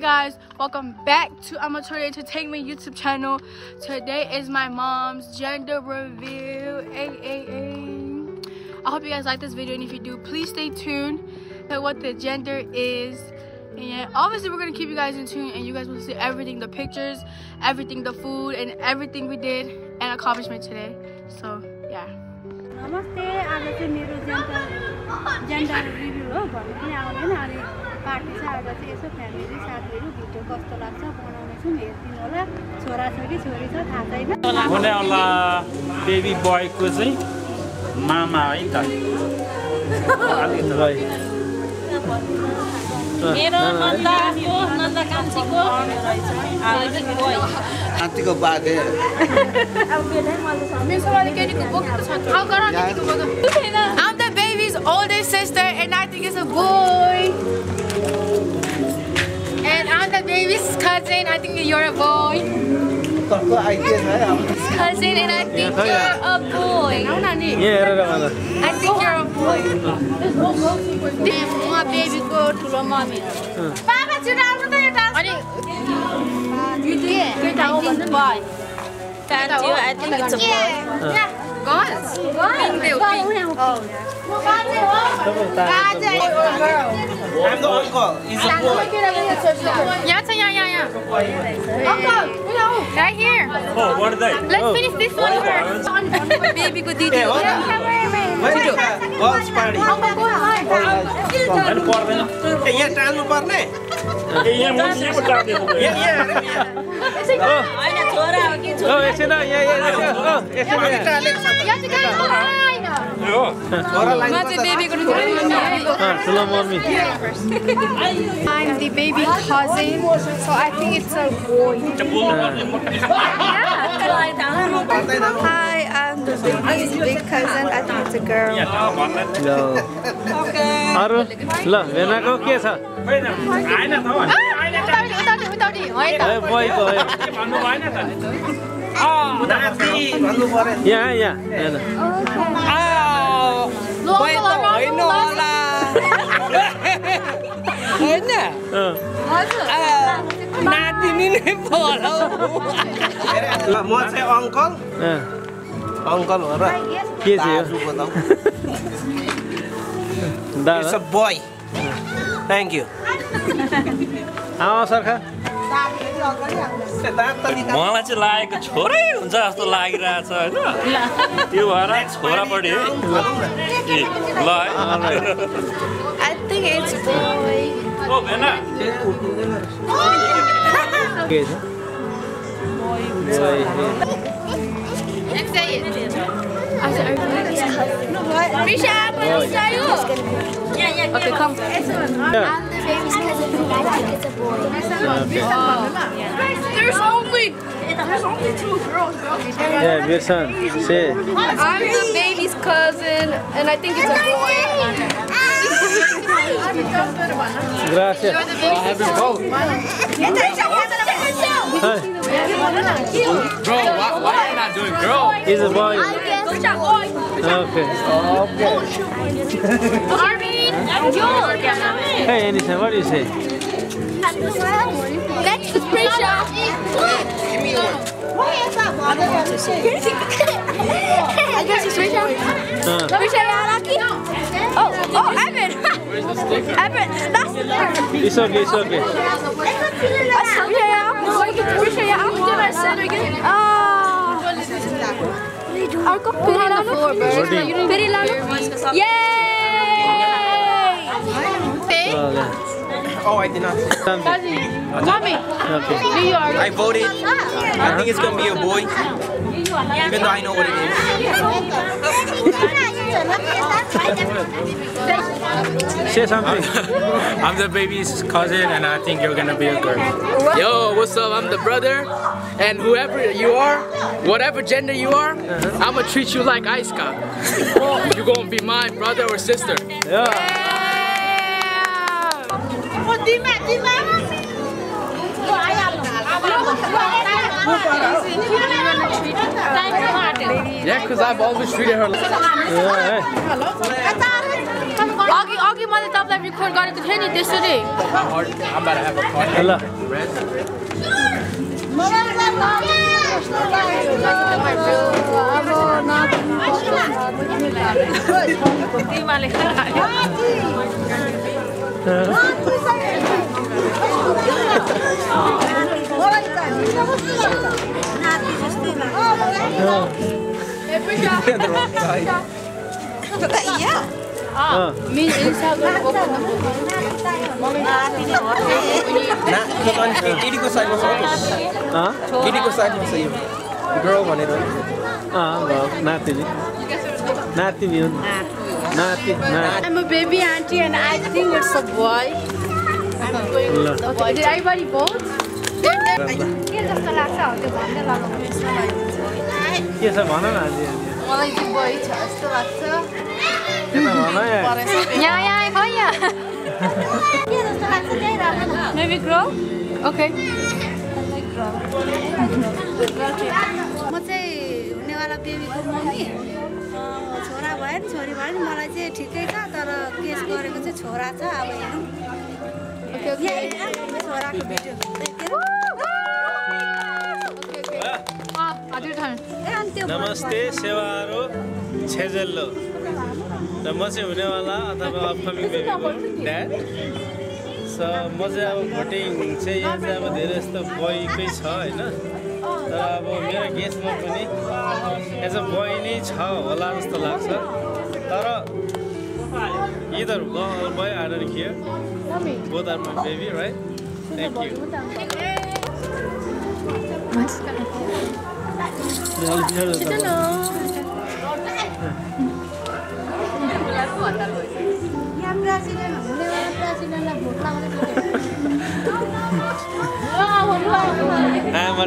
guys, welcome back to Amatori Entertainment YouTube channel. Today is my mom's gender reveal. I hope you guys like this video, and if you do, please stay tuned to what the gender is. And obviously we're gonna keep you guys in tune, and you guys will see everything, the pictures, everything, the food, and everything we did and accomplishment today. So yeah. Namaste. आज चाहिँ मेरो gender review हो भन्नु पनि आउँदैन अनि party छ आज चाहिँ यसो फ्यामिली साथीहरु भिडियो कस्तो लाग्छ बनाउने छौं हेर्दिनु होला छोरा छ कि छोरी छ थाहा छैन भने होला बेबी बोय को चाहिँ मामा है त अलि त भाइ मेरो नन्दा कान्छीको बोय आन्टीको बाजे I'm the baby's older sister, and I think it's a boy. And I'm the baby's cousin. I think you're a boy. Cousin, and I think you're a boy. I think you're a boy. My baby go to the mommy. Papa, you think boy. I think it's a boy. Yeah. Guys. I'm the uncle. He's a boy. Yeah. Uncle, right here. Oh, what are they? Let's finish this one first. Baby को दीदी. Girls party. अनि पर्दैन ए यहाँ टाल्नु पर्ने ए यहाँ मुनि पो टाल्दै हो हैन छोरा हो कि छोरा एकछिन यहाँ म चाहिँ बेबीको ठुलो mummy I'm the baby cousin, so I think it's a boy. Hi, I'm the baby's big cousin. I think it's a girl. अरु ल भेनाको के छ हैन त बोयको भन्नु भएन त नाति भन्नु पर्यो यहाँ हैन बोय त होइन होला हैन नाति नि नै बोलाउ ल म चाहिँ अंकल अंकल हो र के चाहिँ बताऊ दादा It's a boy. Thank you. सरखा मलाई चाहिँ लागेको छोरै हुन्छ जस्तो लागिरहेछ हैन त्यो भएर छोरापट्टि है ल I think it's boy. ओ भेना के छ Let's say it. Risha, okay, come. I'm the baby's cousin. I think it's a boy. There's only two girls. Yeah, Birsan, say. I'm the baby's cousin, and I think it's a boy. Gracias. I have them both. Bro, why are you not doing girl? He's a boy. Okay. Armin, Hey, Anissa, what do you say? next is Risha. Give me one. I guess it's Risha. Risha, you're lucky. Oh, Evan. Evan, that's the third. It's okay, it's okay. Risha, you're Arko put on the floor, bro. Yay! Oh, I did not. Mommy, Okay. New York. I voted. I think it's gonna be a boy, even though I know what it is. Say something. I'm the baby's cousin, and I think you're gonna be a girl. Yo, what's up? I'm the brother, and whoever you are, whatever gender you are, I'm gonna treat you like Aiska. You're gonna be my brother or sister. Yeah. Yeah, because I've always treated her like Yeah. Augie, मैले सबलाई record गरेको थियो नि त्यसरी I'm about to have a party. ल केटीको साइडमा छ केटीको साइडमा छ यो गर्ल भनेर नाति नाति नाति I'm a baby auntie and I think it's a boy. Did everybody vote? के जस्तो लाग्छ हो त्यो भन्दै लगाउनु के छ भन न अलि मलाई चाहिँ boy छ जस्तो लाग्छ के त भन यहाँ खै के जस्तो लाग्छ त्यही राख्नु Maybe girl? Okay. म चाहिँ हुनेवाला बेबीको मम्मी छोरा भयो नि छोरी भयो नि मलाई चाहिँ ठिकै छ तर केस गरेको चाहिँ छोरा छ अब हेरौँ छोराको भिडियो नमस्ते सेवारो छेजल्लो र म चाहिँ हुनेवाला अथवा अपकमिङ बेबीको ड्याड म चाहिँ अब भोटिङ चाहिँ यहाँ चाहिँ अब धेरै जस्तो बोयकै छ होइन तर अब मेरो गेसमा पनि एज अ बोय नै छ होला जस्तो लाग्छ तर either girl or boy I don't care both are my baby right thank you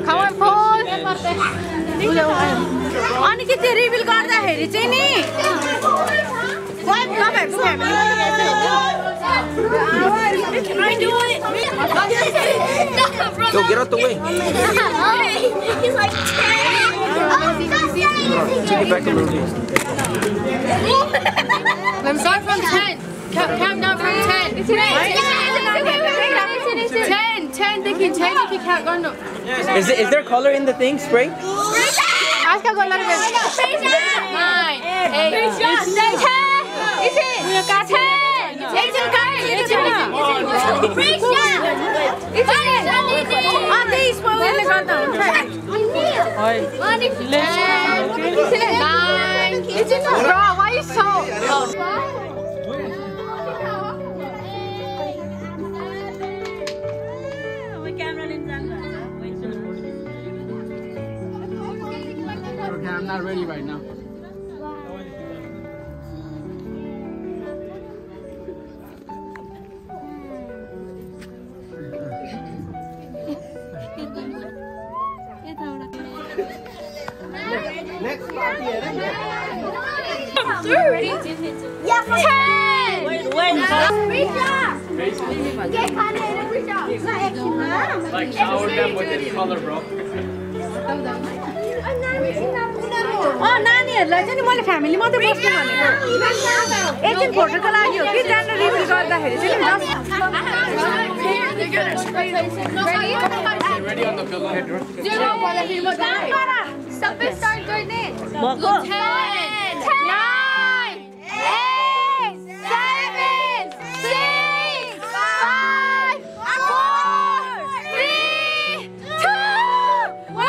Come on, pause. अनि के त्यो रिभिल गर्दाखेरि चाहिँ नि Yo, get out the way. He's like 10. Take it back a little bit. Let's start from 10. Count down from 10. 10. They can count. Go no. Is there color in the thing? Spray? Ask her go a little bit. 9, 8, 10. Is it? 10. It's in guy. It's in. These one will go down. 9. Bro, why are you so? Okay, I'm not ready right now. Next party, Yeah, 10. Like shower them with this color, bro. नानीहरूलाई चाहिँ नि मैले family मात्रै बस्नु भनेको एकदिन फोटोको लागि हो कि जानु रिभिल गर्दाखेरि चाहिँ Ready on the pillow. Sबै start गर्ने 10 9 8 7 6 5 4 3 2 1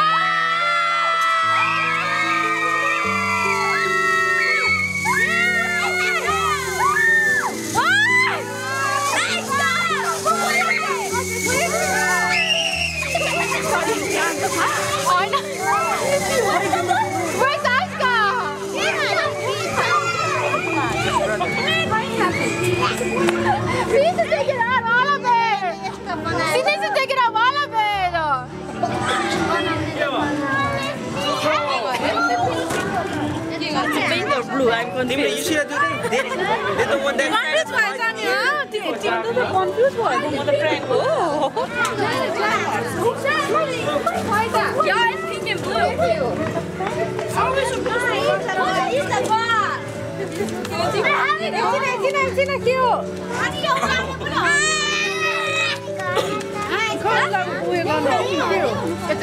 Where's Aska? We need to take it out, all of it. She needs to take it out, all of it. Pink or blue? I'm You confused. should do that. They don't want that. Yeah, it's pink and blue. What is the bar? It's a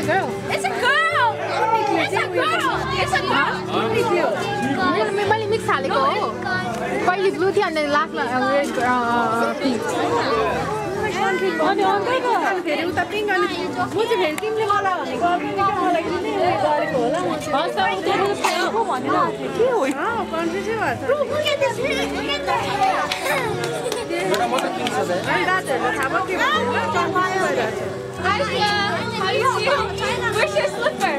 girl. It's a girl. It's a girl. It's a girl. मैले mix हालेको हो पहिले blue थियो अनि लास्टमा red pink अनि अङ्कलको फेरि उता पिङ्क अनि म चाहिँ फेरि तिमीले मलाई भनेको मलाई किन गरेको होला हस् त को भनेर के हो कन्फ्युजै भएछ थाहा भयो के Where's your slipper?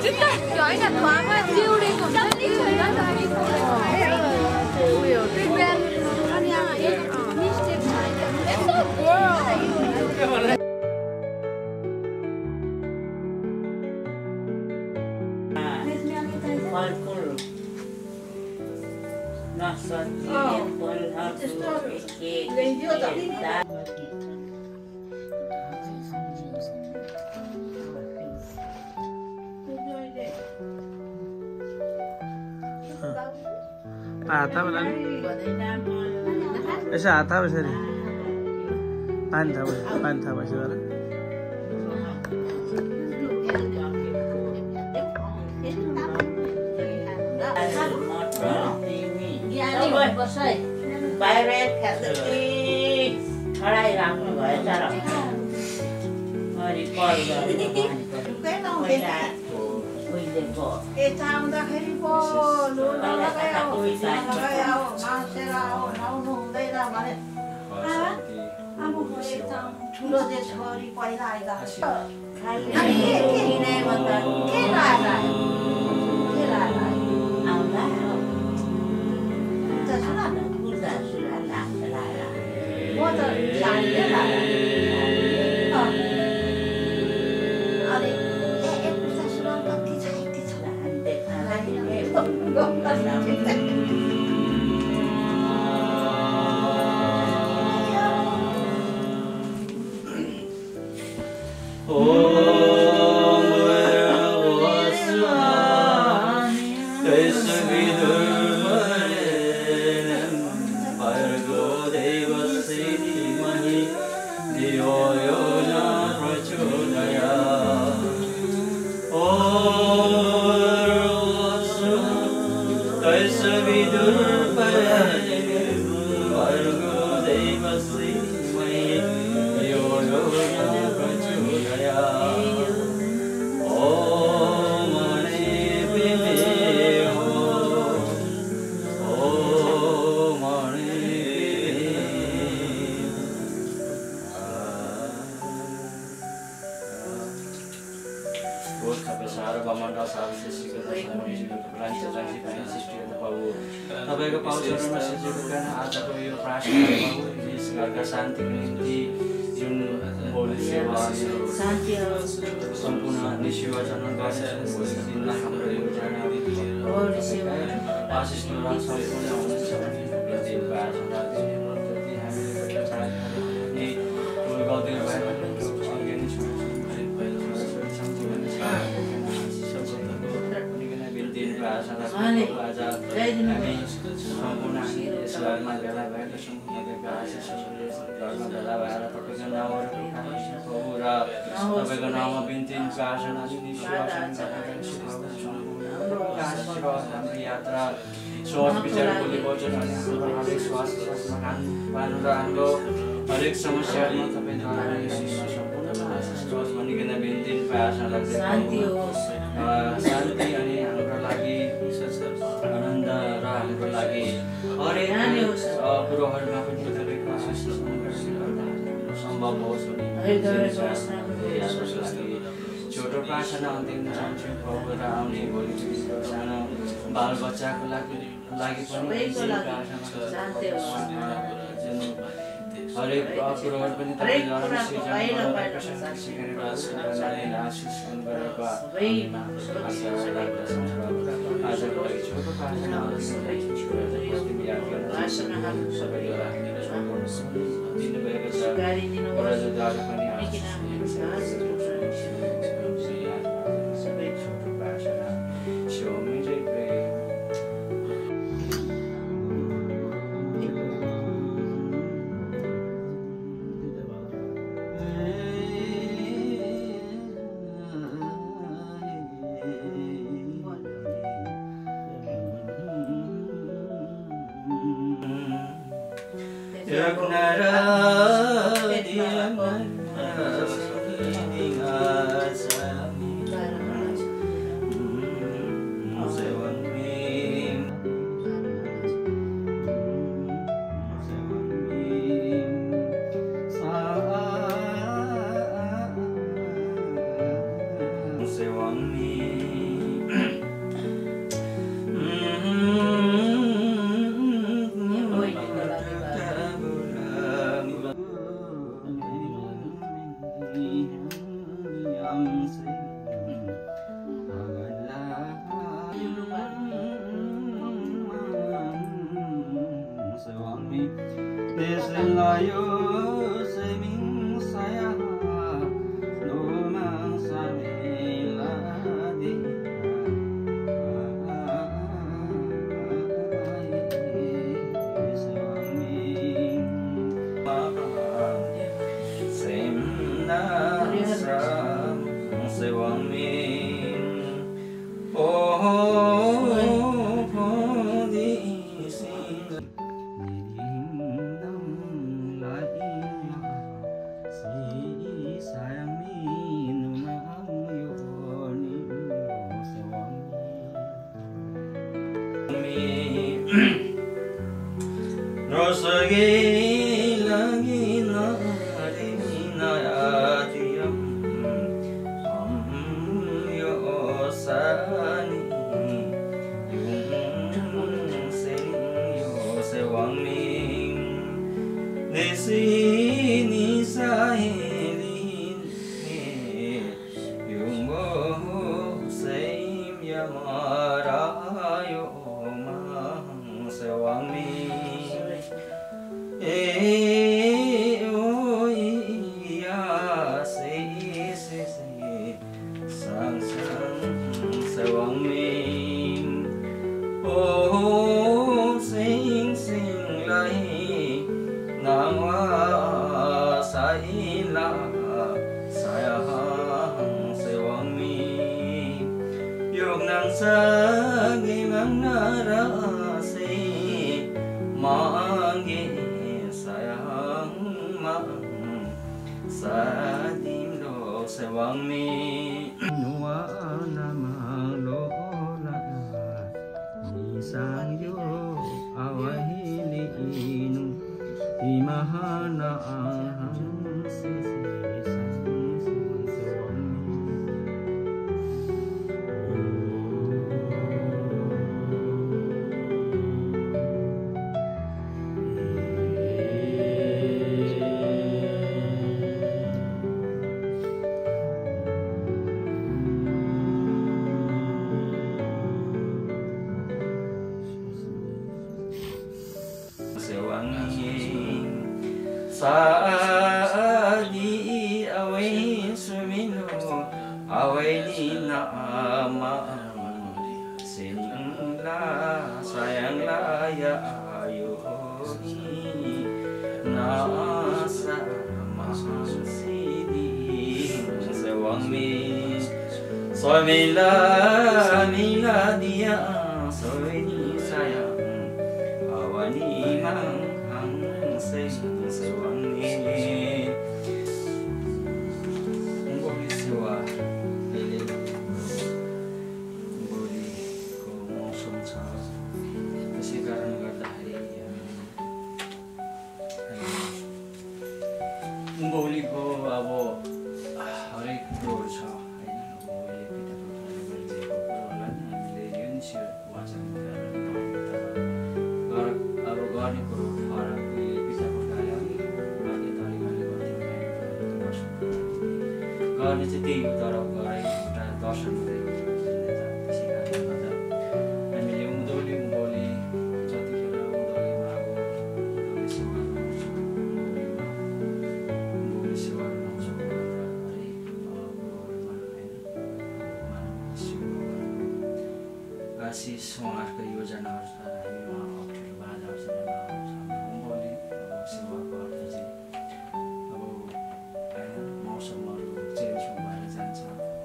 It's a girl. हाता बेला नि यसो हाता बसेरी पानी थाहा भएछ होला आउँदाखेरि पो लुगा लगायो मान्छेर आउनु हुँदैन भने अब ठुलो चाहिँ छोरी पहिला आइरहेको तपाईँको पाउचरमा सजिएको कारण आजको यो प्रार्थना यस घरका शान्तिको निम्ति जुन भोलि सेवा सम्पूर्ण निशिवचन गरेर दिनमा हाम्रो एउटा आशिष सम्पूर्ण हुनुहुन्छ भने सम्पूर्ण यस घरमा भेला भएका सम्पूर्ण घरमा भेला भएर तपाईँको नाउँहरू र तपाईँको नाउँमा बिन्ती प्रार्थना हाम्रो यात्रा सोच विचार बोली वचन अनि हाम्रो हरेक श्वास पार्नु र हाम्रो हरेक समस्याहरूमा तपाईँद्वारा सम्पूर्ण भनिकन बिन्ती प्रार्थना शान्ति अनि हाम्रो लागि आनन्द र हाम्रो लागि हरेक कुरोहरूमा पनि तपाईँको आशिष सम्भव होस् भने छोटो प्रार्थना अन्तिम चाहन्छु प्रभु र आउने भोलि सानो बालबच्चाको लागि पनि हरेक कुरोहरू पनि तपाईँद्वारा आशिष गरेको आजको लागि छोटो प्रार्थना दिनुभएको छ बराजुद्वारा पनि छोटो प्रार्थना मौसमहरू चेन्ज भएर जान्छ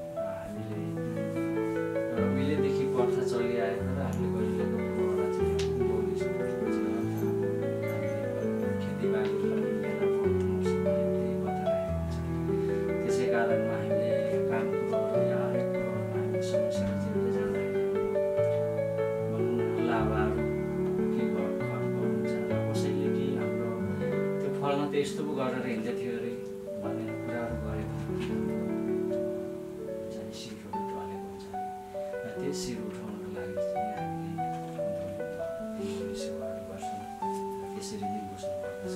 फलमा त यस्तो पो गरेर हिँड्दै थियो अरे भन्ने कुराहरू गरेको चाहिँ शिरहरू ढलेको हुन्छ र त्यो शिर उठाउनको लागि चाहिँ हामीले सेवाहरू गर्छौँ त्यसरी नै बुझ्नुपर्दछ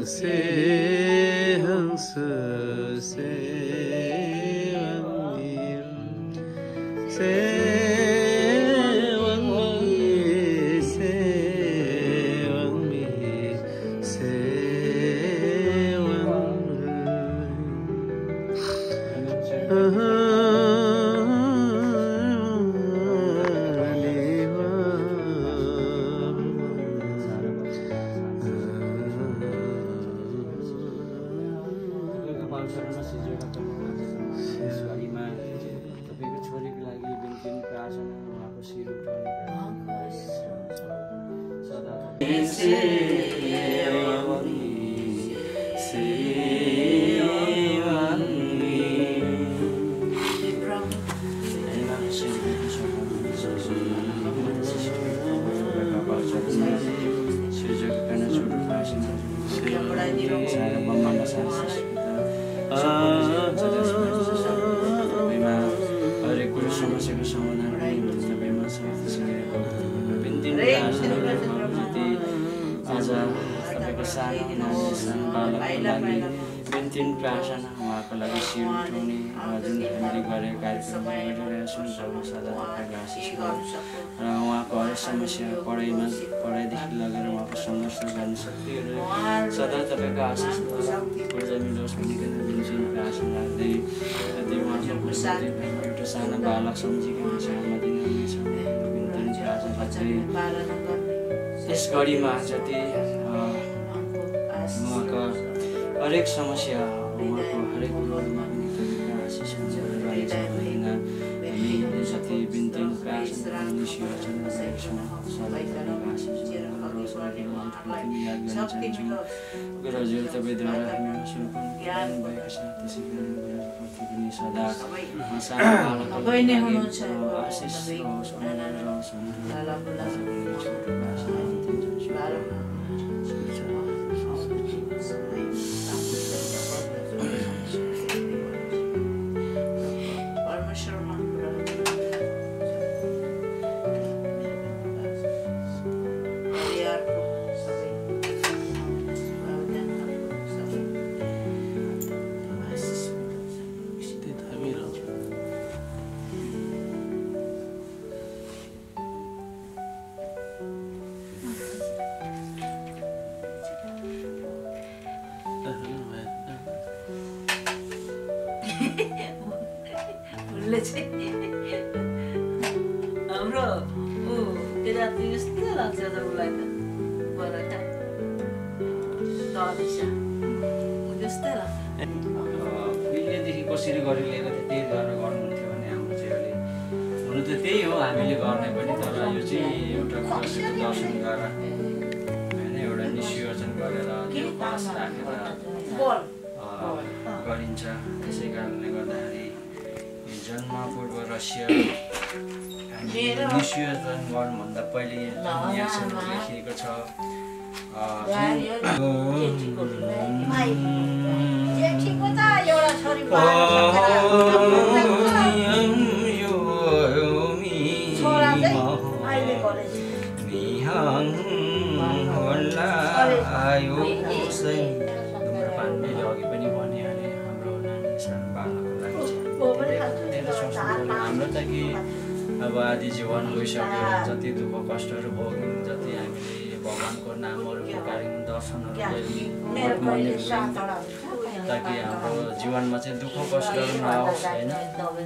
से हंस से समस्या पढाइदेखि लगेर उहाँको सङ्घर्ष गर्न सक्थ्यो र सदा तपाईँको आशिष ऊर्जा मिलोस् भनिकन बिन्तीको आशा राख्दै यदि उहाँको एउटा सानो बालक सम्झिकन सानो दिनुहुनेछ बिन्तीको आशा राख्दै त्यस घडीमा जति उहाँको हरेक समस्या उहाँको हरेक कुरोमा पनि तपाईँको आशिष हुन्छ जति बिन्ती हजुर तपाईँद्वारा भएको छ त्यसै पनि सदा आशिष हाम्रो किराँती यस्तै लाग्छ त उसलाई त बरका त्यस्तै लाग्छ उहिलेदेखि कसरी गरिरहेको थियो त्यही गरेर गर्नुहुन्थ्यो भने हाम्रो चाहिँ अहिले हुनु त त्यही हो हामीले गर्ने पनि तर यो चाहिँ एउटा दर्शन गरेर होइन एउटा निष्योजन गरेर त्यो पास राखेर गरिन्छ त्यसै कारणले गर्दाखेरि जन्म पूर्व रहस्य निष्योजन गर्नुभन्दा पहिले लेखिएको छ धुम्रपानले अघि पनि भनिहाले हाम्रो नानी सानो बालकको लागि हाम्रो त कि अब आदि जीवन गइसक्यो जति दुःख कष्टहरू भोग्यौँ जति हामीले भगवान्को नामहरू पुकार्यौँ दर्शनहरू गऱ्यौँ ताकि हाम्रो जीवनमा चाहिँ दुःख कष्टहरू नआओस् होइन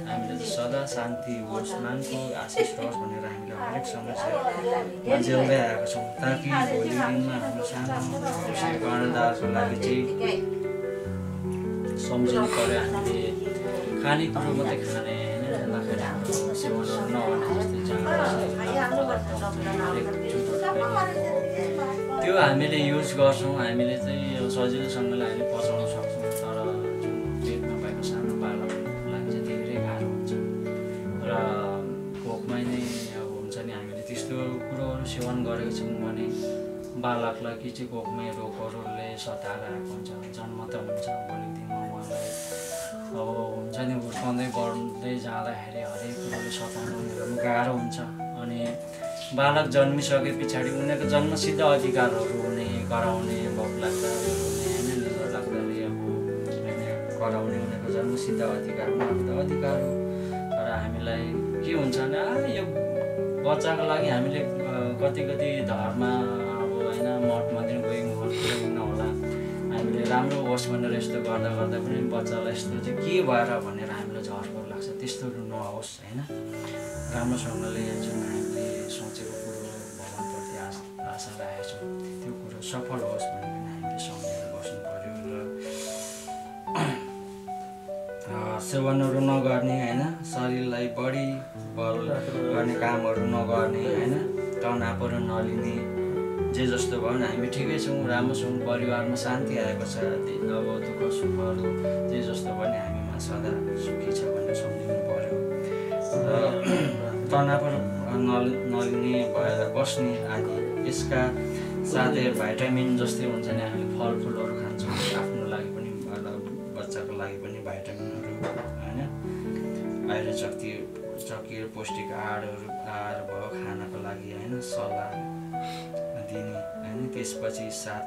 हामीले सदा शान्ति होस् मानको आशिष रहोस् भनेर हामीले हरेक समस्या झेल्दै आएको छौँ ताकि भोलि दिनमा हाम्रो सानो कर्णदारको लागि चाहिँ सम्झिनु पऱ्यो हामीले खानेकुरो मात्रै खाने होइन नखाने हाम्रो सेवनहरू नहुने त्यो हामीले युज गर्छौँ हामीले चाहिँ सजिलोसँगले हामीले पचाउन सक्छौँ तर जुन पेटमा भएको सानो बालकको लागि चाहिँ धेरै गाह्रो हुन्छ र भोकमै नै अब हुन्छ नि हामीले त्यस्तो कुरोहरू सेवन गरेको छौँ भने बालकलाई कि चाहिँ भोकमै रोगहरूले सताएर आएको हुन्छ जन्म त हुन्छ भोलि दिनमा उहाँलाई अब हुन्छ नि हुर्काउँदै बढ्दै जाँदाखेरि हरेक कुरोले सताउनु उनीहरू गाह्रो हुन्छ अनि बालक जन्मिसके पछाडि उनीहरूको जन्मसिद्ध अधिकारहरू हुने गराउने भोक लाग्दा रोने गराउने भनेको जन्मसिद्ध अधिकार उहाँको अधिकार हो तर हामीलाई के हुन्छ भने यो बच्चाको लागि हामीले कति धर्म अब होइन मठ मन्दिर गयौँ होला हामीले राम्रो होस् भनेर यस्तो गर्दा पनि बच्चालाई यस्तो चाहिँ के भएर भनेर हामीलाई झर्को लाग्छ त्यस्तोहरू नहोस् होइन राम्रोसँगले जुन हामीले सोचेको कुरो भगवान्प्रति आशा राखेका छौँ त्यो कुरो सफल होस् भनेर हामीले सम्झेर बस्नु पर्यो र सेवनहरू नगर्ने होइन शरीरलाई बढी बल गर्ने कामहरू नगर्ने होइन तनावहरू नलिने जे जस्तो भयो भने हामी ठिकै छौँ राम्रो छौँ परिवारमा शान्ति आएको छ अब दुःख सुखहरू जे जस्तो भयो भने हामीमा सदा सुखी छ भनेर सम्झिनु पर्यो र तनावहरू नलिने भएर बस्ने आदि यसका साथै भाइटामिन जस्तै हुन्छ नि हामीले फलफुलहरू खान्छौँ आफ्नो लागि पनि बच्चाको लागि पनि भाइटामिनहरू होइन बाहिर चक्किएर पौष्टिक आहार भयो खानको लागि होइन सल्लाह दिने होइन त्यसपछि साथ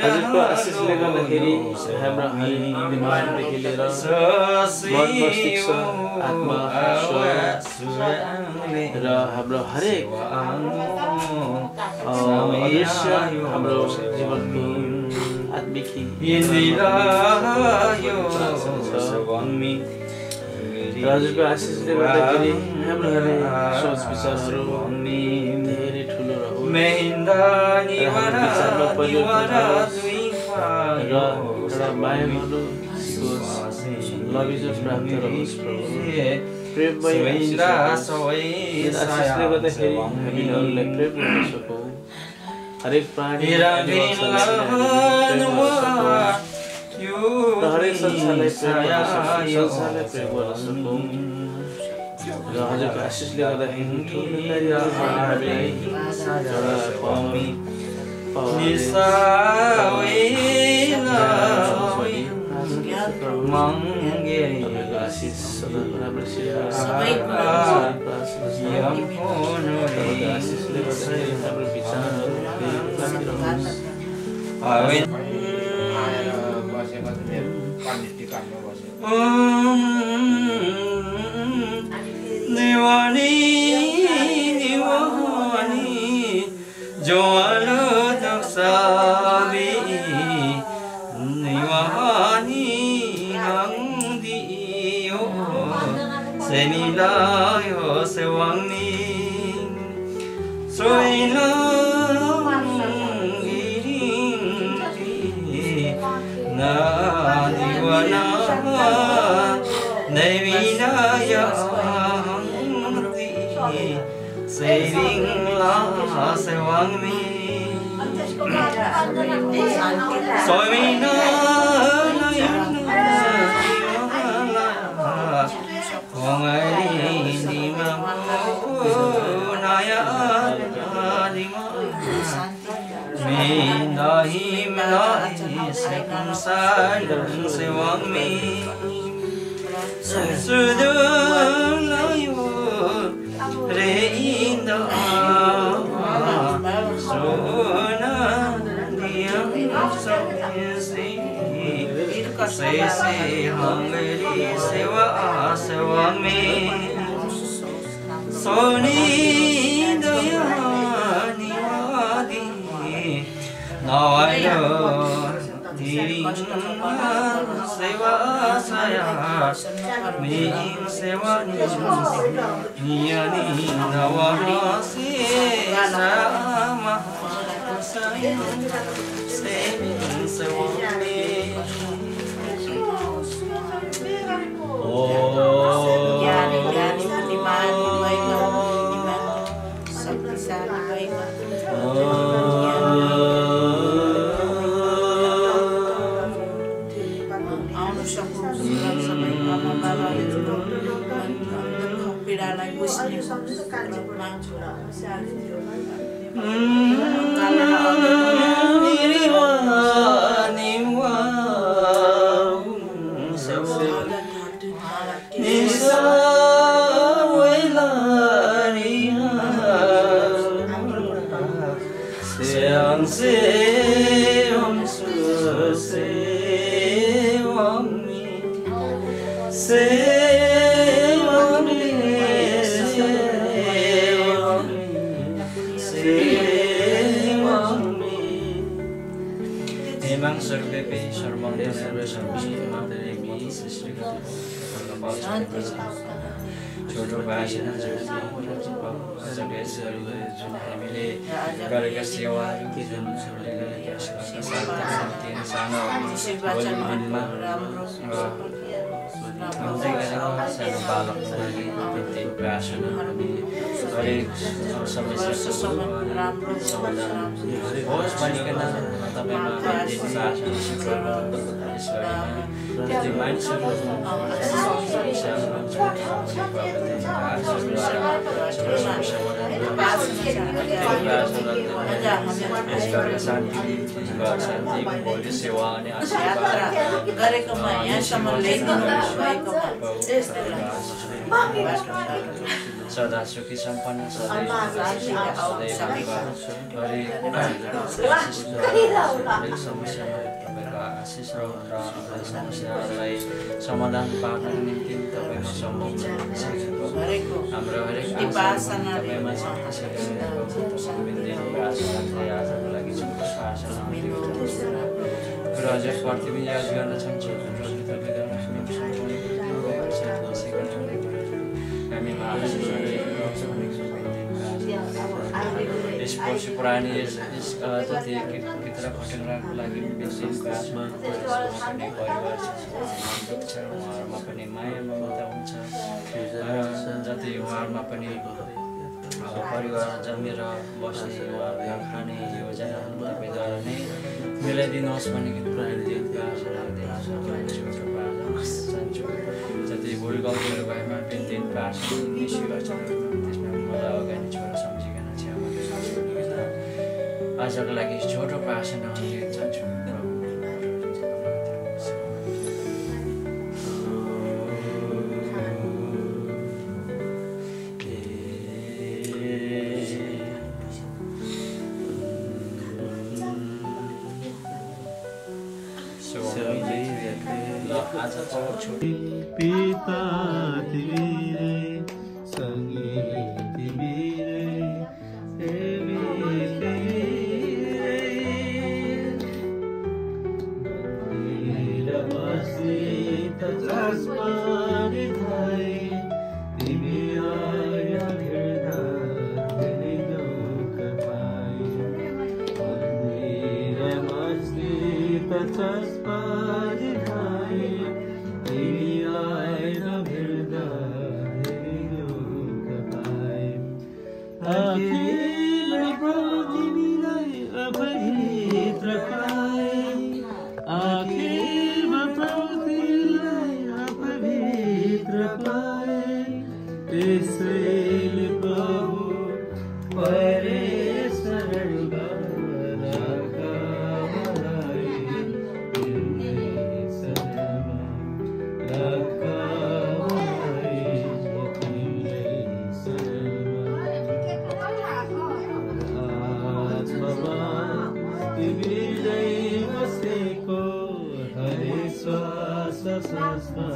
हजुरको आशिषले गर्दाखेरि हाम्रो दिमागदेखि लिएर मन मस्तिष्क आत्मा र हाम्रो हरेक अदृश्य हाम्रो जीवनको आत्मिक हजुरको आशिषले गर्दाखेरि हाम्रो हरेक सोच विचारहरू धेरै ठुलो रहोस् र विचारमा परिवर्तन र एउटा माया गर्नु सिकोस् लभिजो प्राप्त रहोस् प्रेममय आशिषले गर्दाखेरि हामीले अरूलाई प्रेम गर्न सकौँ हरेक प्राणी हरेक संसारलाई प्रेम गर्न सकौँ र हजुरको आशिषले गर्दाखेरि से हमारी सेवा सेवा में सोनी दया निवादी नवायो तेरी सेवा साया मेरी सेवा नियानी नवारा से सामा से सेवा में ओ ज्ञानी बुद्धिमानी महिमा शक्तिशाली महिमा आउनु सक्नु सबै बाबाले पीडालाई बुझ्ने छोटो भाषण हामीले गरेका सेवाहरू जुन सानो सानो बालकको लागि भाषण हरेक समस्या समाधान होस् भनिकन तपाईँमा मानिसहरू सेवा अनि गरेकोमा यहाँसम्म सदा सुखी सम्पन्न समस्याहरूलाई समाधान पार्नको निम्ति तपाईँको सम्भव हाम्रो हरेक तपाईँमा आजको लागि र अझै प्रतिमा याद गर्न चाहन्छु यसपछि पुरानी जति भित्र खटेराको लागि परिवार छ उहाँहरूमा पनि माया ममता हुन्छ जति उहाँहरूमा पनि परिवार जमेर बस्ने उहाँहरू खाने योजना तपाईँद्वारा नै मिलाइदिनुहोस् भन्ने चाहन्छु जति भुल गल्तीहरू भएमा दिन प्रार्थना निश्चय गर्छ त्यसमा मलाई अगाडि छोरा सम्झिकन आजको लागि छोटो प्रार्थना गर्न चाहन्छु पिता तिमीले सँगै तिमीले आखिर श्वास श्वासमा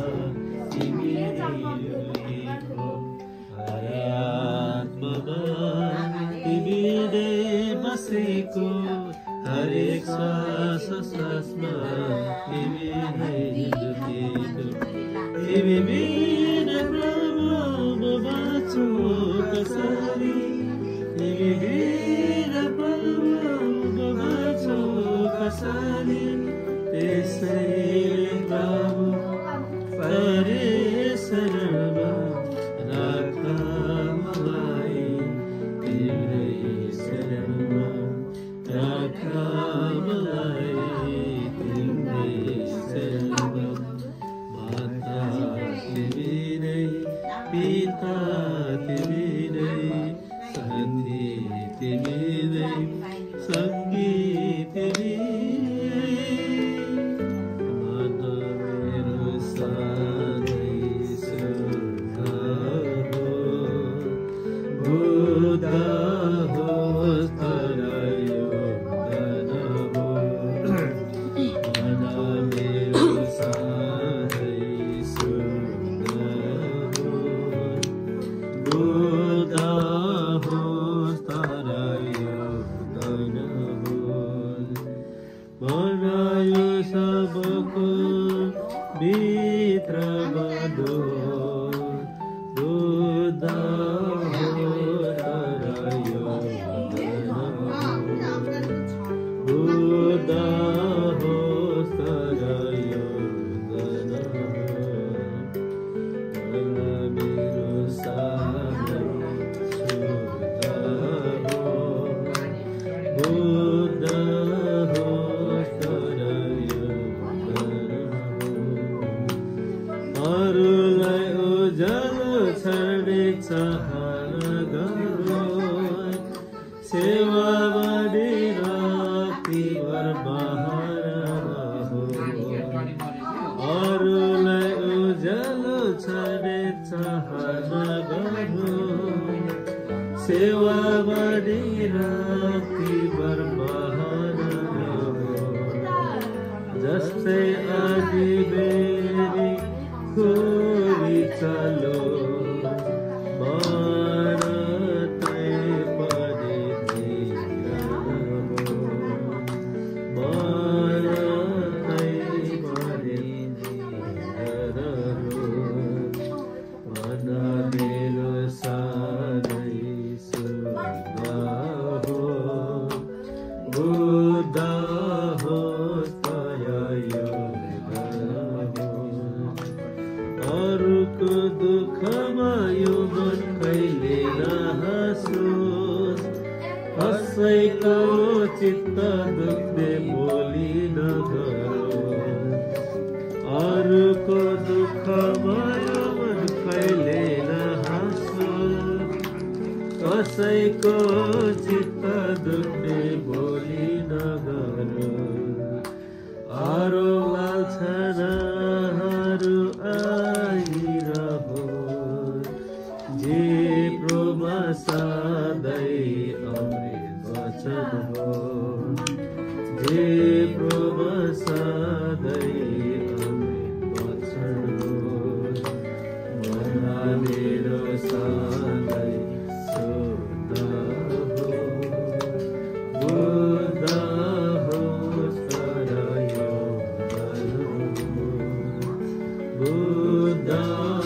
तिमी हो हरे आत्मामा तिमी नै बसेको हरेक श्वास श्वासमा तिमी नै जुटेको तिमी बिना प्रभु म बाँच्छु कसरी तिमी बिना प्रभु म बाँच्छु कसरी त्यसैले प्रभु शरणमा राख मलाई तिम्रै शरणमा राख मलाई तिम्रै शरणमा माता तिमी नै पिता तिमी नै साथी तिमी नै सङ्गी तिमी Buddha